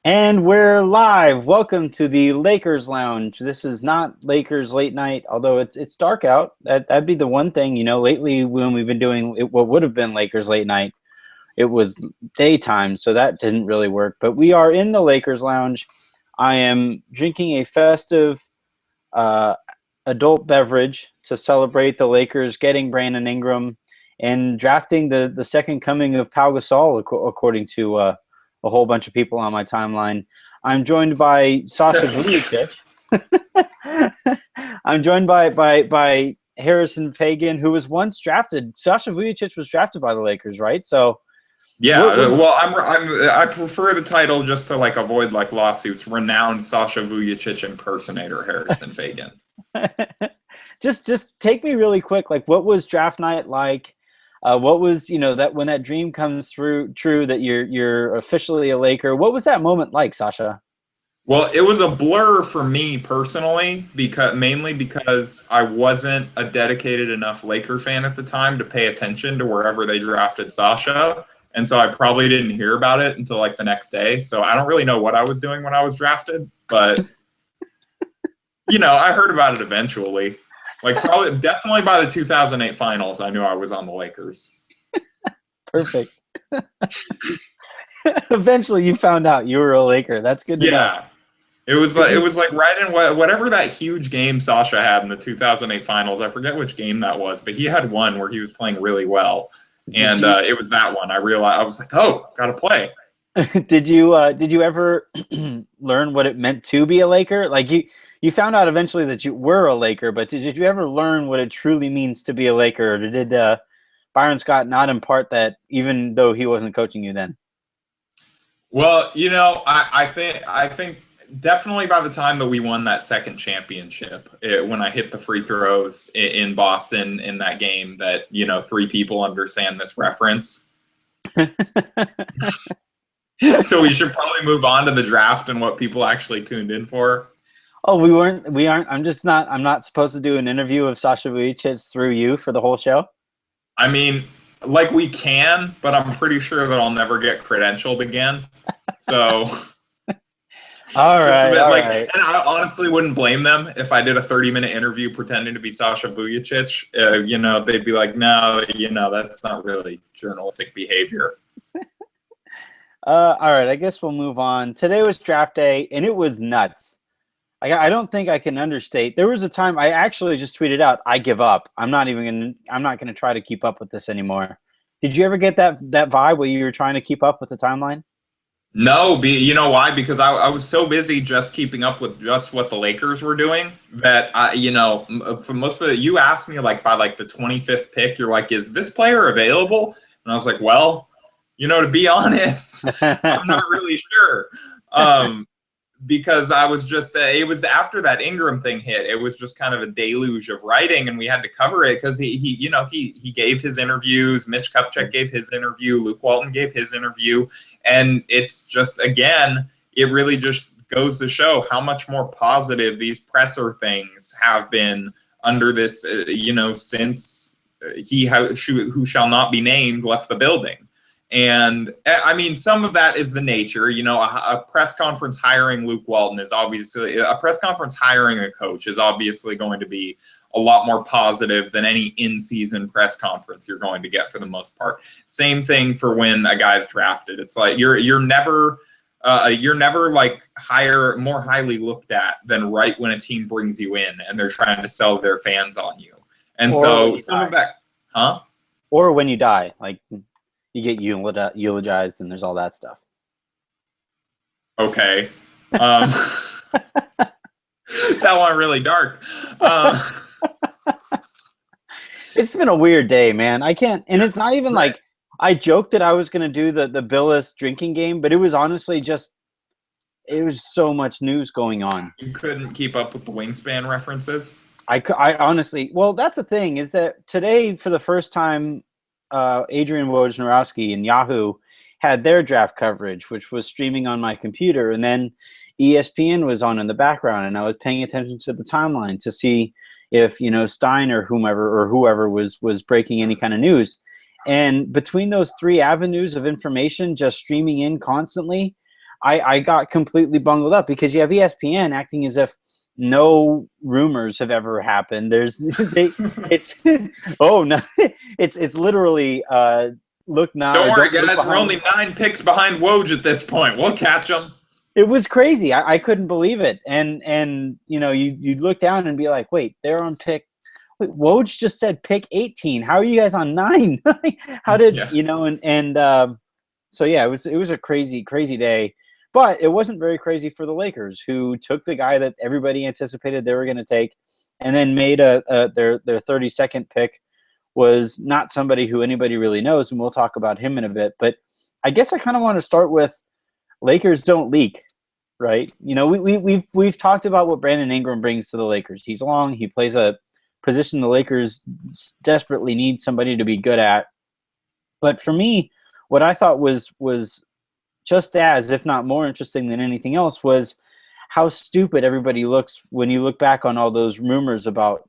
And we're live. Welcome to the Lakers Lounge. This is not Lakers late night, although it's dark out. That'd be the one thing, lately when we've been doing it, what would have been Lakers late night, it was daytime, so that didn't really work. But we are in the Lakers Lounge. I am drinking a festive uh, adult beverage to celebrate the Lakers getting Brandon Ingram and drafting the second coming of Pau Gasol, according to a whole bunch of people on my timeline. I'm joined by Sasha Vujacic. I'm joined by Harrison Fagan, who was once drafted. Sasha Vujacic was drafted by the Lakers, right? So, Yeah, well, I prefer the title just to avoid lawsuits. Renowned Sasha Vujacic impersonator Harrison Fagan. just take me really quick. Like, what was draft night like? What was that when that dream comes true that you're officially a Laker? What was that moment like, Sasha? Well, it was a blur for me personally, mainly because I wasn't a dedicated enough Laker fan at the time to pay attention to wherever they drafted Sasha. And so I probably didn't hear about it until the next day. So I don't really know what I was doing when I was drafted, but I heard about it eventually. Definitely by the 2008 finals, I knew I was on the Lakers. Perfect. Eventually you found out you were a Laker. That's good to know. Yeah. It was right in whatever that huge game Sasha had in the 2008 finals. I forget which game that was, but he had one where he was playing really well. And it was that one. I realized, I was like, oh, gotta play. Did you ever learn what it meant to be a Laker? Like you found out eventually that you were a Laker, but did you ever learn what it truly means to be a Laker? Or did Byron Scott not impart that, even though he wasn't coaching you then? Well, I think definitely by the time that we won that second championship, when I hit the free throws in Boston in that game, that three people understand this reference. So we should probably move on to the draft and what people actually tuned in for. Oh, we aren't. I'm not supposed to do an interview of Sasha Vujacic through you for the whole show. I mean, we can, but I'm pretty sure that I'll never get credentialed again. So, all right. And I honestly wouldn't blame them if I did a 30-minute interview pretending to be Sasha Vujacic. They'd be like, no, that's not really journalistic behavior. All right. I guess we'll move on. Today was draft day, and it was nuts. I don't think I can understate. There was a time I actually just tweeted out, "I give up. I'm not gonna try to keep up with this anymore." Did you ever get that vibe where you were trying to keep up with the timeline? No, you know why? Because I was so busy just keeping up with just what the Lakers were doing that for most of it, you asked me by the 25th pick, you're like, "Is this player available?" And I was like, "Well, to be honest, I'm not really sure." Because I was just, it was after that Ingram thing hit, it was just kind of a deluge of writing, and we had to cover it because he gave his interviews, Mitch Kupchak gave his interview, Luke Walton gave his interview, and it's just, again, it really just goes to show how much more positive these presser things have been under this, since who shall not be named left the building. And I mean, some of that is the nature, a press conference hiring Luke Walton is obviously a press conference hiring a coach is obviously going to be a lot more positive than any in-season press conference you're going to get for the most part. Same thing for when a guy's drafted. It's like you're never more highly looked at than right when a team brings you in and they're trying to sell their fans on you. And so some of that, or when you die, you get eulogized, and there's all that stuff. Okay. That went really dark. It's been a weird day, man. I can't, and it's not even like I joked that I was going to do the Billis drinking game, but it was honestly just, it was so much news going on. You couldn't keep up with the wingspan references? I honestly, well, that's the thing, is that today, for the first time, Adrian Wojnarowski and Yahoo had their draft coverage, which was streaming on my computer, and then ESPN was on in the background, and I was paying attention to the timeline to see if Stein or whoever was breaking any kind of news. And between those three avenues of information just streaming in constantly, I got completely bungled up because you have ESPN acting as if no rumors have ever happened. It's oh no, it's literally look now. Don't worry, Don't look guys. We're behind. only 9 picks behind Woj at this point. We'll catch them. It was crazy. I couldn't believe it. And you'd look down and be like, wait, they're on pick. Wait, Woj just said pick 18. How are you guys on 9? How did Yeah. so yeah, it was a crazy day. But it wasn't very crazy for the Lakers, who took the guy that everybody anticipated they were going to take, and then made their 32nd pick was not somebody who anybody really knows, and we'll talk about him in a bit. But I guess I kind of want to start with Lakers don't leak, right? We've talked about what Brandon Ingram brings to the Lakers. He's long. He plays a position the Lakers desperately need somebody to be good at. But for me, what I thought was just as, if not more interesting than anything else, was how stupid everybody looks when you look back on all those rumors about,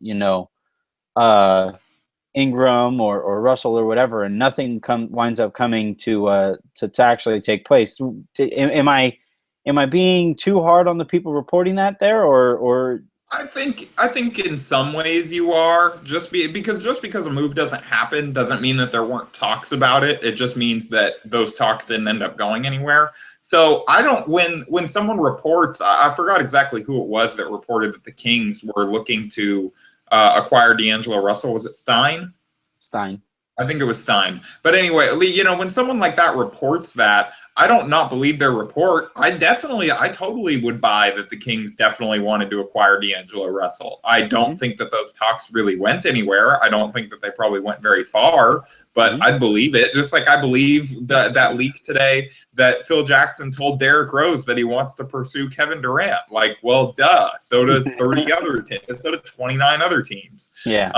Ingram or Russell or whatever, and nothing winds up coming to actually take place. Am I being too hard on the people reporting that there, or I think in some ways you are. Because a move doesn't happen doesn't mean that there weren't talks about it. It just means that those talks didn't end up going anywhere. So I don't. When someone reports, I forgot exactly who it was that reported that the Kings were looking to acquire D'Angelo Russell. Was it Stein? Stein. I think it was Stein. But anyway, when someone like that reports that, I don't not believe their report. I totally would buy that the Kings definitely wanted to acquire D'Angelo Russell. I don't think that those talks really went anywhere. I don't think that they probably went very far, but I believe it. Just like I believe that leak today that Phil Jackson told Derrick Rose that he wants to pursue Kevin Durant. Like, well, duh. So did 30 other teams. So did 29 other teams. Yeah.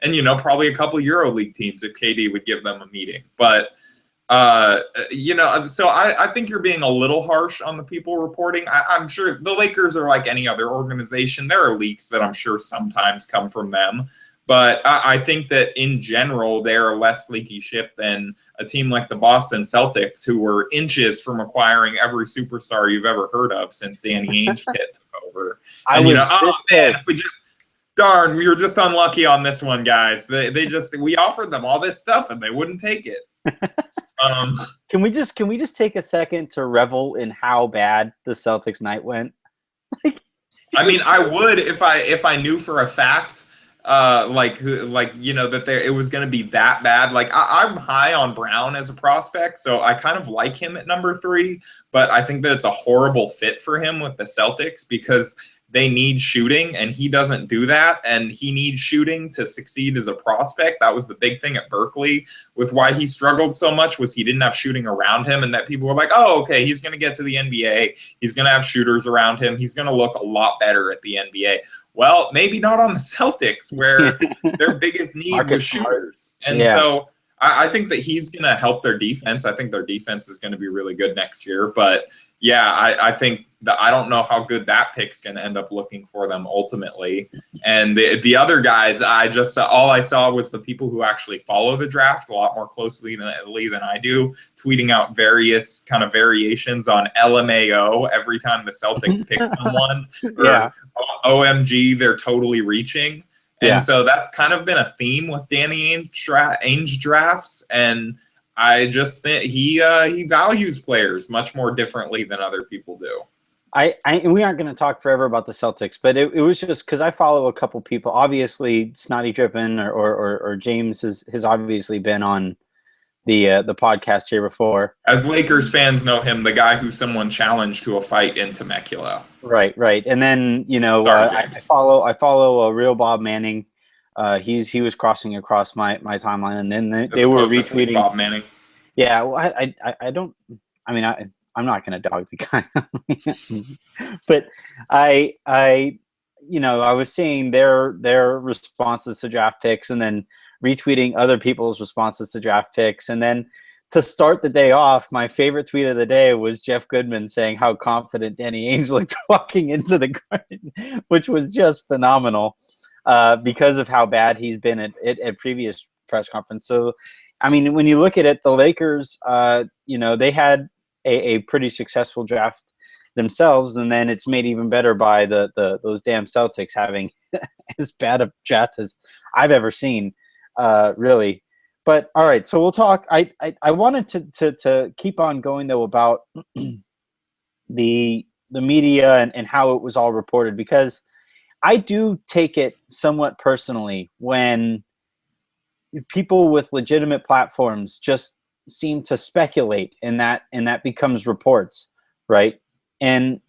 And probably a couple EuroLeague teams if KD would give them a meeting. But so I think you're being a little harsh on the people reporting. I'm sure the Lakers are like any other organization. There are leaks that I'm sure sometimes come from them. But I think that in general, they're a less leaky ship than a team like the Boston Celtics, who were inches from acquiring every superstar you've ever heard of since Danny Ainge took over. And, we were just unlucky on this one, guys. We offered them all this stuff and they wouldn't take it. Can we just take a second to revel in how bad the Celtics night went? I would if I knew for a fact, that it was going to be that bad. Like I'm high on Brown as a prospect, so I kind of like him at number 3. But I think that it's a horrible fit for him with the Celtics because they need shooting, and he doesn't do that. And he needs shooting to succeed as a prospect. That was the big thing at Berkeley with why he struggled so much, was he didn't have shooting around him, and that people were like, oh, okay, he's going to get to the NBA. He's going to have shooters around him. He's going to look a lot better at the NBA. Well, maybe not on the Celtics, where their biggest need was shooters. And so I think that he's going to help their defense. I think their defense is going to be really good next year. But yeah, I think that I don't know how good that pick's going to end up looking for them ultimately. And the other guys, all I saw was the people who actually follow the draft a lot more closely than I do, tweeting out various kind of variations on LMAO every time the Celtics pick someone. Or OMG, they're totally reaching. And so that's kind of been a theme with Danny Ainge drafts. And I just think he values players much more differently than other people do. And we aren't going to talk forever about the Celtics, but it was just because I follow a couple people. Obviously, Snotty Drippin or James has obviously been on the podcast here before. As Lakers fans know him, the guy who someone challenged to a fight in Temecula. Right. And then I follow a real Bob Manning. He was crossing across my timeline, and then they were retweeting Bob Manning. Yeah, well, I don't. I mean, I'm not going to dog the guy, but I was seeing their responses to draft picks, and then retweeting other people's responses to draft picks, and then to start the day off, my favorite tweet of the day was Jeff Goodman saying how confident Danny Ainge looked walking into the Garden, which was just phenomenal because of how bad he's been at previous press conference. So, I mean, when you look at it, the Lakers, they had a pretty successful draft themselves, and then it's made even better by those damn Celtics having as bad a draft as I've ever seen, really. But all right, so we'll talk. I wanted to keep on going though about the media and how it was all reported, because I do take it somewhat personally when people with legitimate platforms just seem to speculate, and that becomes reports, right? And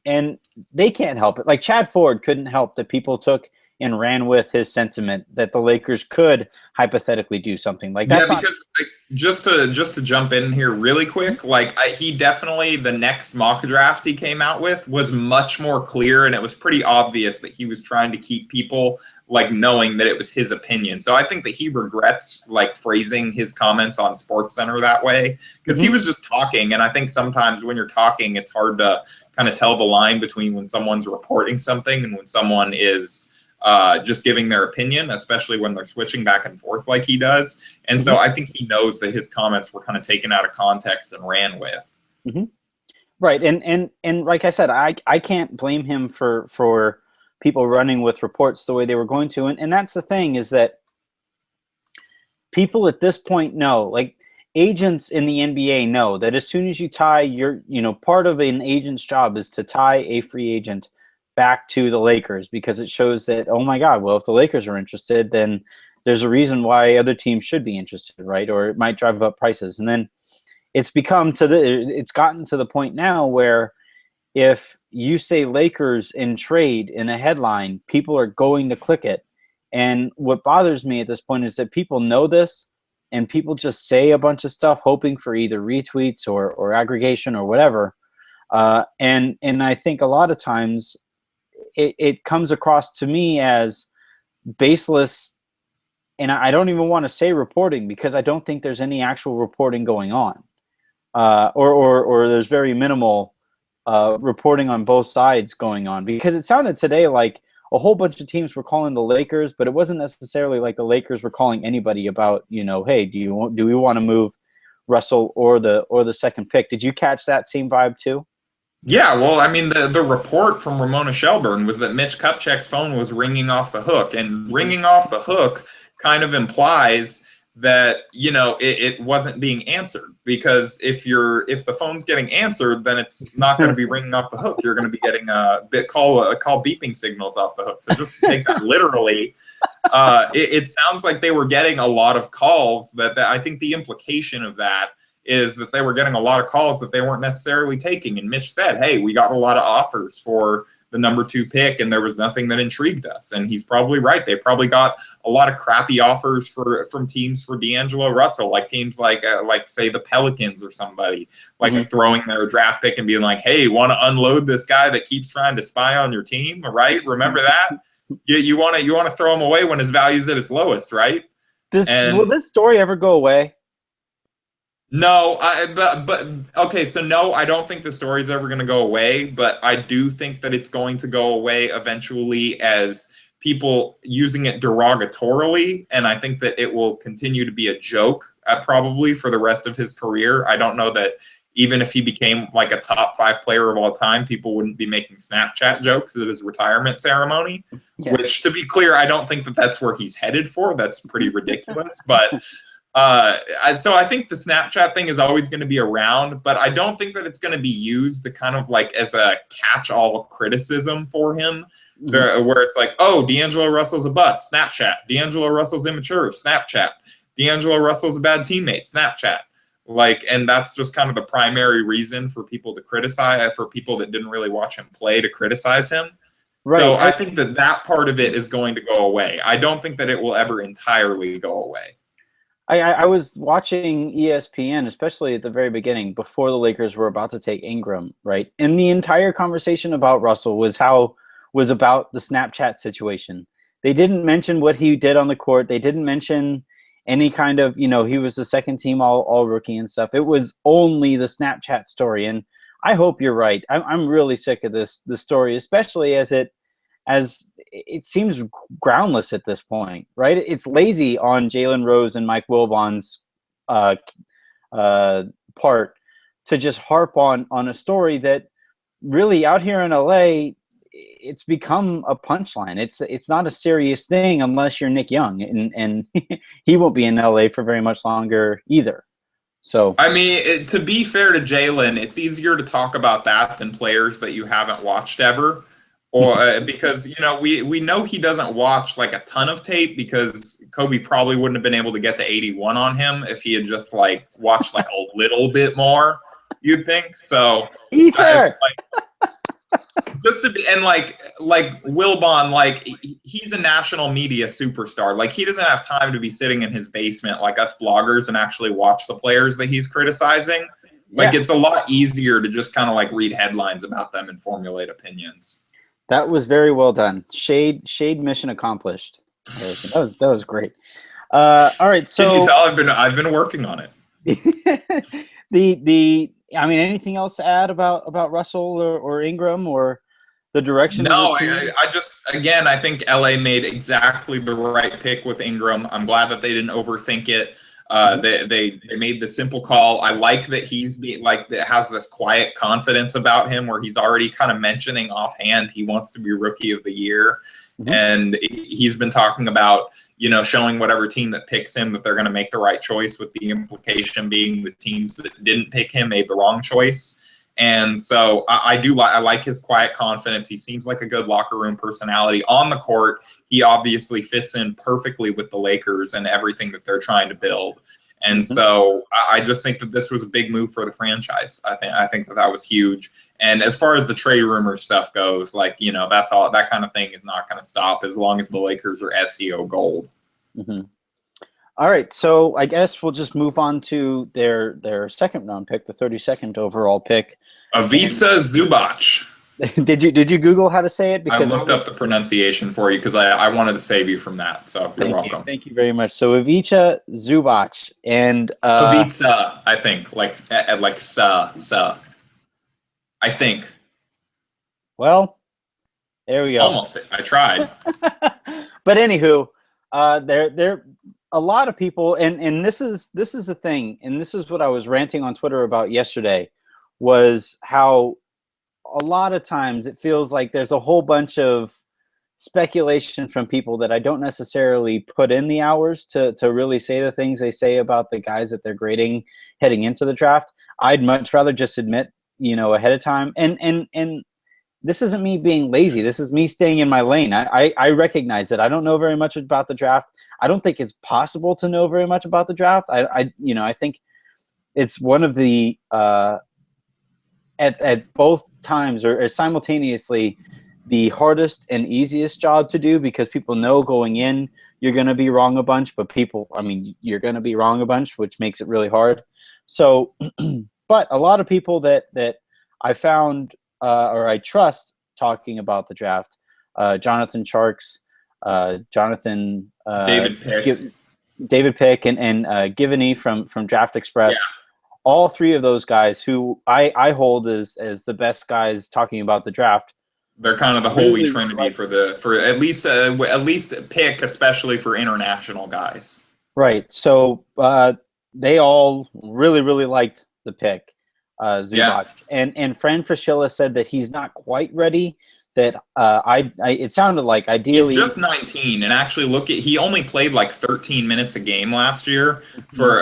they can't help it. Like Chad Ford couldn't help that people took and ran with his sentiment that the Lakers could hypothetically do something like that. Yeah, because like, just to jump in here really quick, like he definitely, the next mock draft he came out with was much more clear, and it was pretty obvious that he was trying to keep people like knowing that it was his opinion. So I think that he regrets like phrasing his comments on SportsCenter that way, because he was just talking, and I think sometimes when you're talking, it's hard to kind of tell the line between when someone's reporting something and when someone is just giving their opinion, especially when they're switching back and forth like he does. And so I think he knows that his comments were kind of taken out of context and ran with. Right. And like I said, I can't blame him for people running with reports the way they were going to. And that's the thing, is that people at this point know, like agents in the NBA know that as soon as you tie part of an agent's job is to tie a free agent back to the Lakers, because it shows that, oh my God, well, if the Lakers are interested, then there's a reason why other teams should be interested, right? Or it might drive up prices. And then it's gotten to the point now where if you say Lakers in trade in a headline, people are going to click it. And what bothers me at this point is that people know this, and people just say a bunch of stuff hoping for either retweets or aggregation or whatever. And I think a lot of times it comes across to me as baseless, and I don't even want to say reporting, because I don't think there's any actual reporting going on, or there's very minimal reporting on both sides going on, because it sounded today like a whole bunch of teams were calling the Lakers, but it wasn't necessarily like the Lakers were calling anybody about, hey, do we want to move Russell or the second pick? Did you catch that same vibe too? Yeah, well, I mean, the report from Ramona Shelburne was that Mitch Kupchak's phone was ringing off the hook, and ringing off the hook kind of implies that, it wasn't being answered, because if the phone's getting answered, then it's not going to be ringing off the hook. You're going to be getting a call beeping signals off the hook. So just to take that literally, it sounds like they were getting a lot of calls that I think the implication of that is that they were getting a lot of calls that they weren't necessarily taking. And Mitch said, hey, we got a lot of offers for the number 2 pick, and there was nothing that intrigued us. And he's probably right. They probably got a lot of crappy offers from teams for D'Angelo Russell, like teams like say the Pelicans or somebody, like throwing their draft pick and being like, hey, want to unload this guy that keeps trying to spy on your team, right? Remember that? You want to throw him away when his value's at its lowest, right? Will this story ever go away? No, but okay, so no, I don't think the story's ever going to go away, but I do think that it's going to go away eventually as people using it derogatorily, and I think that it will continue to be a joke probably for the rest of his career. I don't know that even if he became like a top 5 player of all time, people wouldn't be making Snapchat jokes at his retirement ceremony, which, to be clear, I don't think that that's where he's headed for. That's pretty ridiculous, but so I think the Snapchat thing is always going to be around, but I don't think that it's going to be used to kind of like as a catch-all criticism for him, where it's like, oh, D'Angelo Russell's a bust, Snapchat. D'Angelo Russell's immature, Snapchat. D'Angelo Russell's a bad teammate, Snapchat. Like, and that's just kind of the primary reason for people to criticize, for people that didn't really watch him play to criticize him. Right. So I think that part of it is going to go away. I don't think that it will ever entirely go away. I was watching ESPN, especially at the very beginning, before the Lakers were about to take Ingram, right? And the entire conversation about Russell was about the Snapchat situation. They didn't mention what he did on the court. They didn't mention any kind of, he was the second team all rookie and stuff. It was only the Snapchat story. And I hope you're right. I'm really sick of this story, especially as it seems groundless at this point, right? It's lazy on Jalen Rose and Mike Wilbon's part to just harp on a story that really out here in LA, it's become a punchline. It's not a serious thing unless you're Nick Young, and he won't be in LA for very much longer either. So I mean, to be fair to Jalen, it's easier to talk about that than players that you haven't watched ever, or because we know he doesn't watch like a ton of tape because Kobe probably wouldn't have been able to get to 81 on him if he had just like watched like a little bit more. You'd think so. Just to be, and like Wilbon, like he's a national media superstar. Like he doesn't have time to be sitting in his basement like us bloggers and actually watch the players that he's criticizing. Like it's a lot easier to just kind of like read headlines about them and formulate opinions. That was very well done. Shade mission accomplished. That was great. All right, so can you tell I've been working on it. I mean, anything else to add about Russell or Ingram or the direction? No, I think LA made exactly the right pick with Ingram. I'm glad that they didn't overthink it. They made the simple call. I like that that has this quiet confidence about him where he's already kind of mentioning offhand he wants to be Rookie of the Year. Mm-hmm. And he's been talking about, showing whatever team that picks him that they're going to make the right choice, with the implication being the teams that didn't pick him made the wrong choice. And so I like his quiet confidence. He seems like a good locker room personality. On the court, he obviously fits in perfectly with the Lakers and everything that they're trying to build. And so I just think that this was a big move for the franchise. I think that was huge. And as far as the trade rumor stuff goes, that's all. That kind of thing is not going to stop as long as the Lakers are SEO gold. Mm-hmm. All right, so I guess we'll just move on to their second round pick, the 32nd overall pick. Ivica Zubac. Did you Google how to say it? Because I looked up the pronunciation for you because I wanted to save you from that. So you're welcome. Thank you very much. So Ivica Zubac and Ivica, I think like sa. I think. Well, there we go. Almost. I tried. But anywho, they're a lot of people, and this is the thing, and this is what I was ranting on Twitter about yesterday, was how a lot of times it feels like there's a whole bunch of speculation from people that I don't necessarily put in the hours to really say the things they say about the guys that they're grading heading into the draft. I'd much rather just admit, ahead of time. And this isn't me being lazy. This is me staying in my lane. I recognize that I don't know very much about the draft. I don't think it's possible to know very much about the draft. I think it's one of the at both times or simultaneously the hardest and easiest job to do, because people know going in you're going to be wrong a bunch, but you're going to be wrong a bunch, which makes it really hard. So, but a lot of people that I found or I trust talking about the draft, Jonathan Sharks, Jonathan David Pick, and Givney from Draft Express. Yeah. All three of those guys who I hold as the best guys talking about the draft. They're kind of the holy trinity for at least Pick, especially for international guys. Right. So they all really, really liked the pick, Zubac. Yeah. And Fran Fraschilla said that he's not quite ready. That it sounded like ideally he's just 19, and actually he only played like 13 minutes a game last year for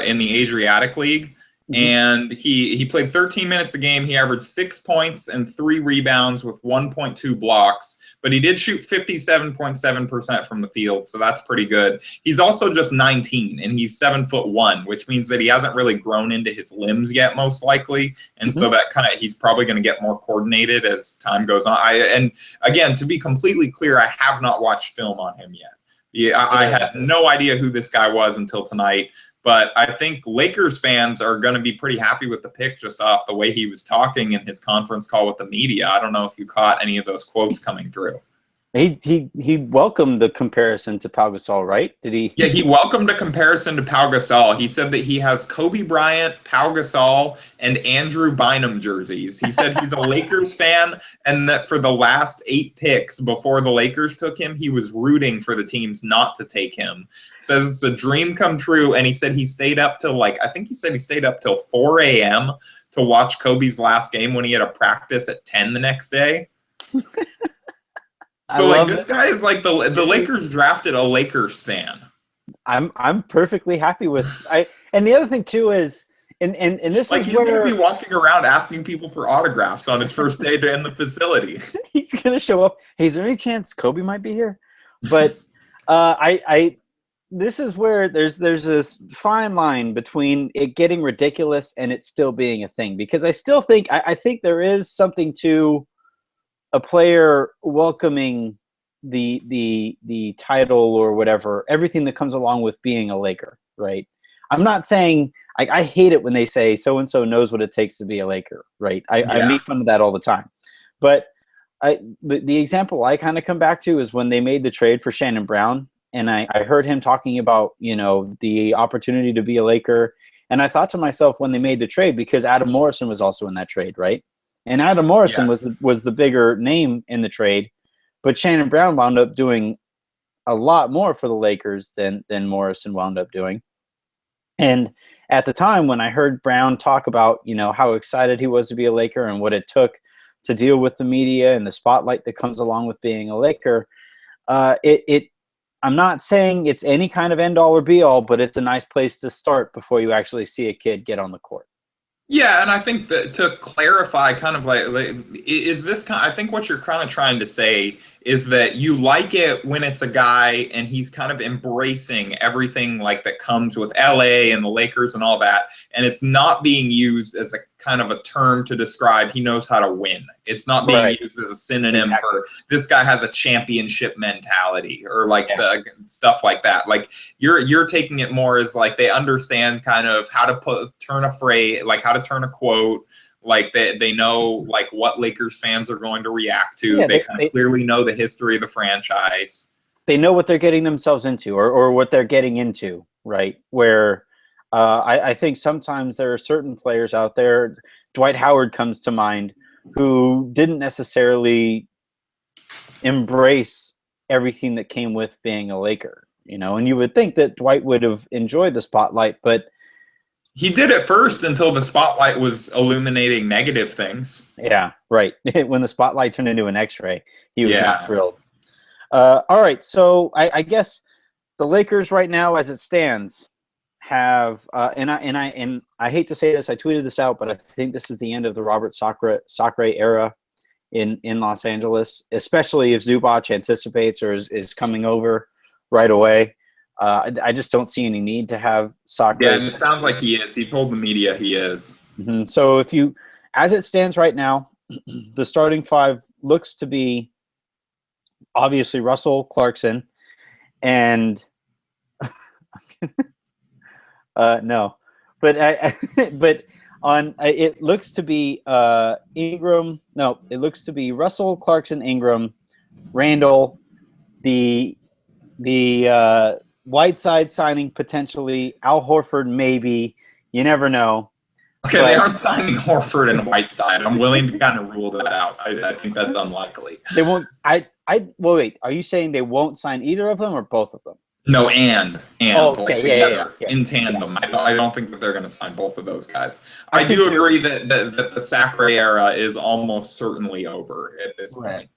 in the Adriatic League. And he played 13 minutes a game. He averaged 6 points and 3 rebounds with 1.2 blocks, but he did shoot 57.7% from the field, so that's pretty good. He's also just 19, and he's 7'1", which means that he hasn't really grown into his limbs yet, most likely. And so that he's probably going to get more coordinated as time goes on. And again, to be completely clear, I have not watched film on him yet. I had no idea who this guy was until tonight. But I think Lakers fans are going to be pretty happy with the pick just off the way he was talking in his conference call with the media. I don't know if you caught any of those quotes coming through. He welcomed the comparison to Pau Gasol, right? Did he? Yeah, he welcomed a comparison to Pau Gasol. He said that he has Kobe Bryant, Pau Gasol, and Andrew Bynum jerseys. He said he's a Lakers fan, and that for the last 8 picks before the Lakers took him, he was rooting for the teams not to take him. Says it's a dream come true, and he said he stayed up till 4 a.m. to watch Kobe's last game when he had a practice at 10 the next day. So like this guy is like the Lakers drafted a Lakers stan. I'm perfectly happy with and the other thing too is and this like is he's where gonna be walking around asking people for autographs on his first day in the facility. he's gonna show up. Hey, is there any chance Kobe might be here? But this is where there's this fine line between it getting ridiculous and it still being a thing, because I still think I think there is something to a player welcoming the title or whatever, everything that comes along with being a Laker, right? I'm not saying I hate it when they say so and so knows what it takes to be a Laker, right? I make fun of that all the time, but the example I kind of come back to is when they made the trade for Shannon Brown, and I heard him talking about the opportunity to be a Laker, and I thought to myself when they made the trade, because Adam Morrison was also in that trade, right? And Adam Morrison was the bigger name in the trade, but Shannon Brown wound up doing a lot more for the Lakers than Morrison wound up doing. And at the time when I heard Brown talk about, how excited he was to be a Laker and what it took to deal with the media and the spotlight that comes along with being a Laker, I'm not saying it's any kind of end all or be all, but it's a nice place to start before you actually see a kid get on the court. Yeah, and I think that to clarify, kind of like is this kind? I think what you're kind of trying to say is that you like it when it's a guy and he's kind of embracing everything like that comes with LA and the Lakers and all that, and it's not being used as a kind of a term to describe he knows how to win. It's not being used as a synonym for this guy has a championship mentality or like stuff like that. Like you're taking it more as like they understand kind of how to turn a phrase, like how to turn a quote. Like they know like what Lakers fans are going to react to. Yeah, they kind of clearly know the history of the franchise. They know what they're getting themselves into or what they're getting into, right? Where I think sometimes there are certain players out there, Dwight Howard comes to mind, who didn't necessarily embrace everything that came with being a Laker, and you would think that Dwight would have enjoyed the spotlight, but he did at first until the spotlight was illuminating negative things. Yeah, right. When the spotlight turned into an X-ray, he was not thrilled. All right, so I guess the Lakers right now, as it stands, have and I hate to say this, I tweeted this out, but I think this is the end of the Robert Sacre era in Los Angeles, especially if Zubac anticipates or is coming over right away. I just don't see any need to have Sacre. Yeah, and it sounds like he is. He told the media he is. Mm-hmm. So if you, as it stands right now, the starting five looks to be obviously Russell, Clarkson, and no, but but on it looks to be Ingram. No, it looks to be Russell, Clarkson, Ingram, Randall, the Whiteside signing potentially, Al Horford maybe. You never know. Okay, they aren't signing Horford and Whiteside. I'm willing to kind of rule that out. I think that's unlikely. They won't. Well, wait. Are you saying they won't sign either of them or both of them? No, and okay, together in tandem. I don't think that they're going to sign both of those guys. I do agree that the Sacre era is almost certainly over at this point.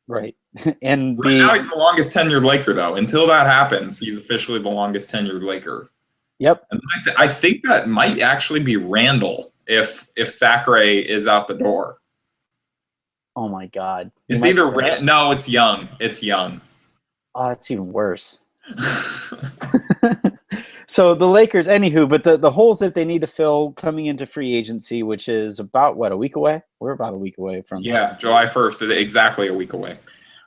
Right. And now he's the longest tenured Laker, though. Until that happens, he's officially the longest tenured Laker. Yep. And I think that might actually be Randall if Sacre is out the door. Oh my God. It's either no, it's Young. It's Young. Oh, it's even worse. So the Lakers, anywho, but the holes that they need to fill coming into free agency, which is about a week away? We're about a week away from July 1st, exactly a week away.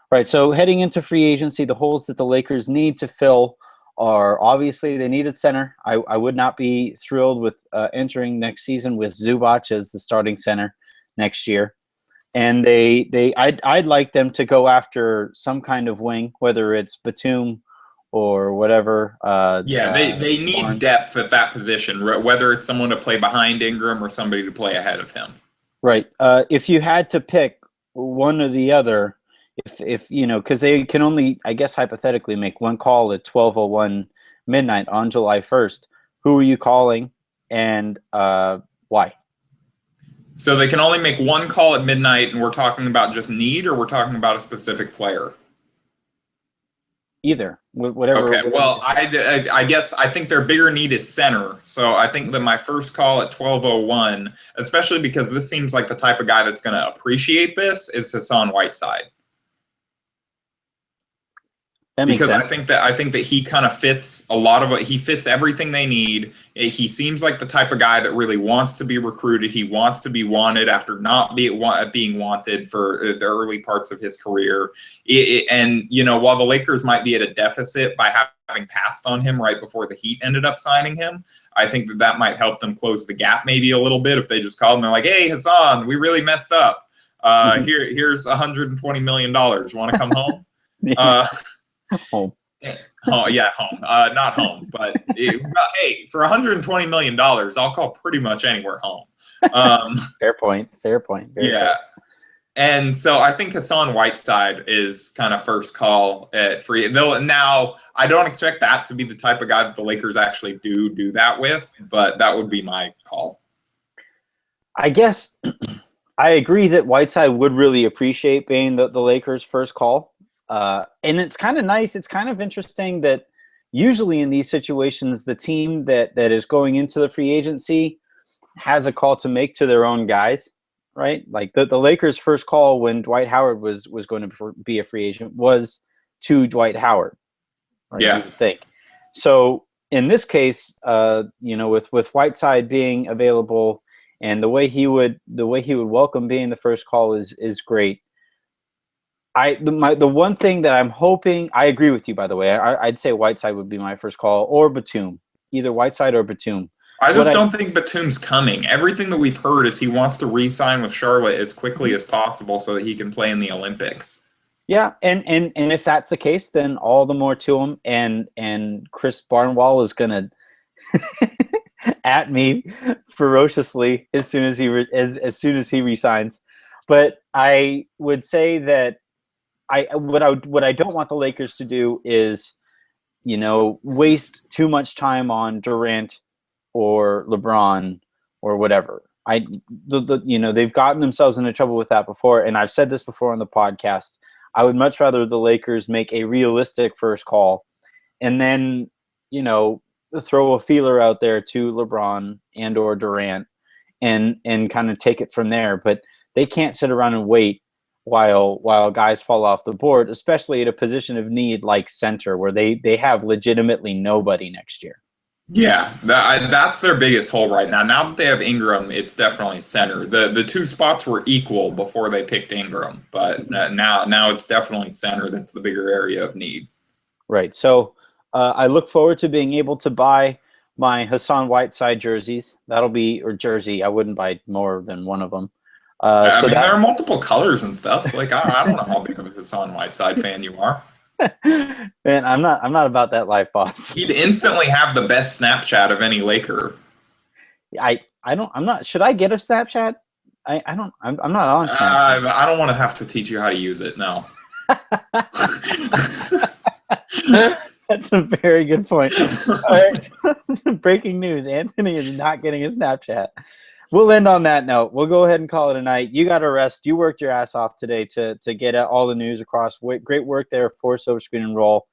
Right. So heading into free agency, the holes that the Lakers need to fill are obviously they needed center. I would not be thrilled with entering next season with Zubac as the starting center next year. And I'd like them to go after some kind of wing, whether it's Batum or whatever. They need Barnes. Depth at that position, whether it's someone to play behind Ingram or somebody to play ahead of him. Right. If you had to pick one or the other, if because they can only, I guess, hypothetically make one call at 12:01 midnight on July 1st, who are you calling and why? So they can only make one call at midnight, and we're talking about just need, or we're talking about a specific player? Either, whatever. Okay, well, I guess I think their bigger need is center. So I think that my first call at 12:01, especially because this seems like the type of guy that's going to appreciate this, is Hassan Whiteside. That makes Because sense. I think that he kind of fits a lot of it. He fits everything they need. He seems like the type of guy that really wants to be recruited. He wants to be wanted after not being wanted for the early parts of his career. And you know, while the Lakers might be at a deficit by having passed on him right before the Heat ended up signing him, I think that might help them close the gap maybe a little bit if they just called and they're like, "Hey, Hassan, we really messed up. Here's $120 million. Want to come home?" Home. Oh yeah, home. Not home, but hey, for $120 million, I'll call pretty much anywhere home. Fair point. Fair point. Yeah. And so I think Hassan Whiteside is kind of first call at free. Though now I don't expect that to be the type of guy that the Lakers actually do that with, but that would be my call. I guess I agree that Whiteside would really appreciate being the Lakers' first call. And it's kind of nice. It's kind of interesting that usually in these situations, the team that is going into the free agency has a call to make to their own guys, right? Like the Lakers' first call when Dwight Howard was going to be a free agent was to Dwight Howard. Right? Yeah. You would think. So in this case, with Whiteside being available and the way he would welcome being the first call is great. The one thing that I'm hoping, I agree with you, by the way. I'd say Whiteside would be my first call, or Batum, either Whiteside or Batum. I just don't think Batum's coming. Everything that we've heard is he wants to re-sign with Charlotte as quickly as possible so that he can play in the Olympics. Yeah, and if that's the case, then all the more to him. And Chris Barnwell is gonna at me ferociously as soon as he resigns. But I would say that what I don't want the Lakers to do is, waste too much time on Durant or LeBron or whatever. They've gotten themselves into trouble with that before, and I've said this before on the podcast. I would much rather the Lakers make a realistic first call and then, throw a feeler out there to LeBron and or Durant and kind of take it from there. But they can't sit around and wait while guys fall off the board, especially at a position of need like center where they have legitimately nobody next year. Yeah, that's their biggest hole right now. Now that they have Ingram, it's definitely center. The two spots were equal before they picked Ingram, but now it's definitely center that's the bigger area of need. Right. So I look forward to being able to buy my Hassan Whiteside jerseys. Or jersey. I wouldn't buy more than one of them. There are multiple colors and stuff. Like I don't know how big of a Hassan Whiteside fan you are. Man, I'm not about that life, boss. He'd instantly have the best Snapchat of any Laker. I'm not. Should I get a Snapchat? I'm not on Snapchat. I don't want to have to teach you how to use it. No. That's a very good point. All right. Breaking news: Anthony is not getting a Snapchat. We'll end on that note. We'll go ahead and call it a night. You got to rest. You worked your ass off today to get all the news across. Great work there for Silver Screen and Roll.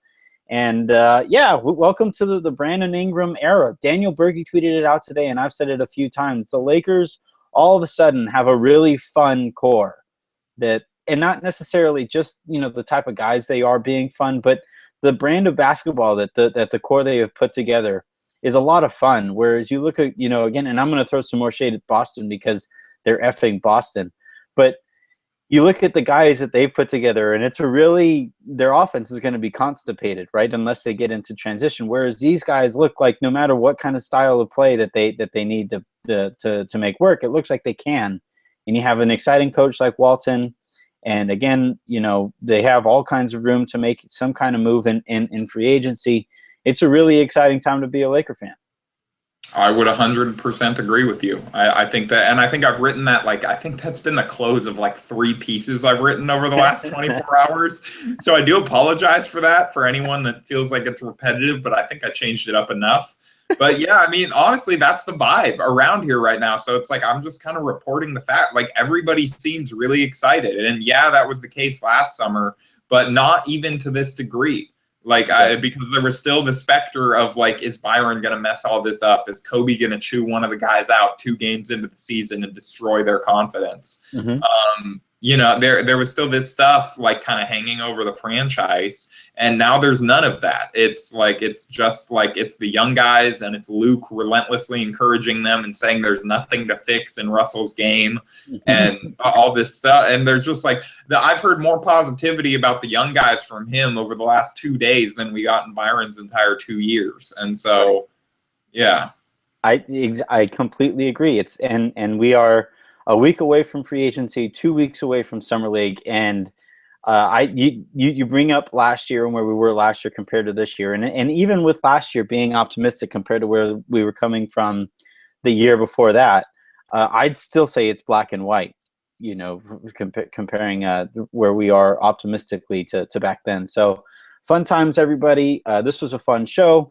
And, welcome to the Brandon Ingram era. Daniel Berkey tweeted it out today, and I've said it a few times. The Lakers all of a sudden have a really fun core and not necessarily just, the type of guys they are being fun, but the brand of basketball that the core they have put together is a lot of fun. Whereas you look at, again, and I'm going to throw some more shade at Boston because they're effing Boston. But you look at the guys that they've put together, and their offense is going to be constipated, right? Unless they get into transition. Whereas these guys look like no matter what kind of style of play that they need to make work, it looks like they can. And you have an exciting coach like Walton. And again, they have all kinds of room to make some kind of move in free agency. It's a really exciting time to be a Laker fan. I would 100% agree with you. I think that, and I think I've written that, I think that's been the close of 3 pieces I've written over the last 24 hours. So I do apologize for that, for anyone that feels like it's repetitive, but I think I changed it up enough. But yeah, I mean, honestly, that's the vibe around here right now. So it's like I'm just kind of reporting the fact. Like everybody seems really excited, and yeah, that was the case last summer, but not even to this degree. Like because there was still the specter of like, is Byron going to mess all this up? Is Kobe going to chew one of the guys out 2 games into the season and destroy their confidence? You know, there was still this stuff like kind of hanging over the franchise, and now there's none of that. It's like it's just like it's the young guys, and it's Luke relentlessly encouraging them and saying there's nothing to fix in Russell's game, and all this stuff. And there's just like I've heard more positivity about the young guys from him over the last 2 days than we got in Byron's entire 2 years. And so, yeah, I completely agree. It's and we are a week away from free agency, 2 weeks away from summer league, and you bring up last year and where we were last year compared to this year, and even with last year being optimistic compared to where we were coming from the year before that, I'd still say it's black and white. You know, comparing where we are optimistically to back then. So fun times, everybody. This was a fun show.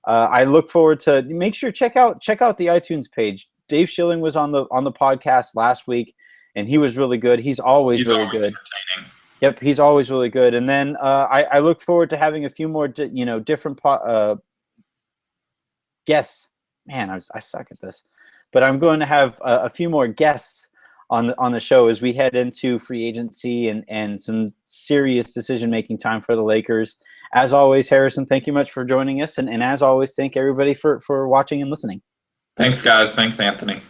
I look forward to make sure check out the iTunes page. Dave Schilling was on the podcast last week, and he was really good. He's always really good. Entertaining. Yep, he's always really good. And then I look forward to having a few more different guests. Man, I suck at this, but I'm going to have a few more guests on the show as we head into free agency and some serious decision making time for the Lakers. As always, Harrison, thank you much for joining us, and as always, thank everybody for watching and listening. Thanks, guys. Thanks, Anthony.